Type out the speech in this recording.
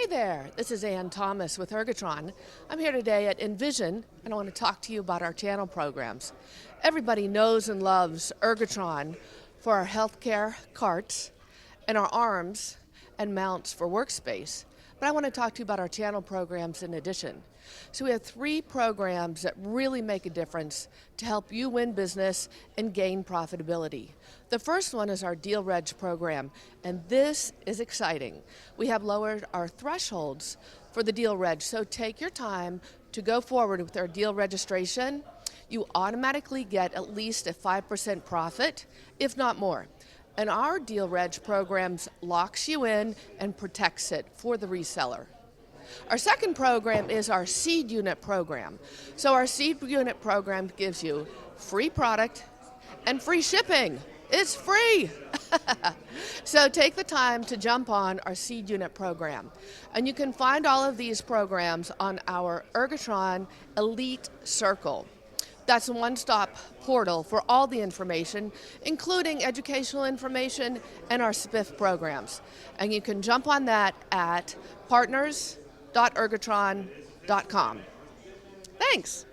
Hey there, this is Ann Thomas with Ergotron. I'm here today at InVision, and I want to talk to you about our channel programs. Everybody knows and loves Ergotron for our healthcare carts and our arms and mounts for workspace. But I want to talk to you about our channel programs in addition. So we have 3 programs that really make a difference to help you win business and gain profitability. The first one is our Deal Reg program, and this is exciting. We have lowered our thresholds for the Deal Reg, so take your time to go forward with our deal registration. You automatically get at least a 5% profit, if not more. And our Deal Reg programs locks you in and protects it for the reseller. Our second program is our Seed Unit program. So our Seed Unit program gives you free product and free shipping. It's free. So take the time to jump on our Seed Unit program. And you can find all of these programs on our Ergotron Elite Circle. That's a one-stop portal for all the information, including educational information and our SPIF programs. And you can jump on that at partners.ergotron.com. Thanks.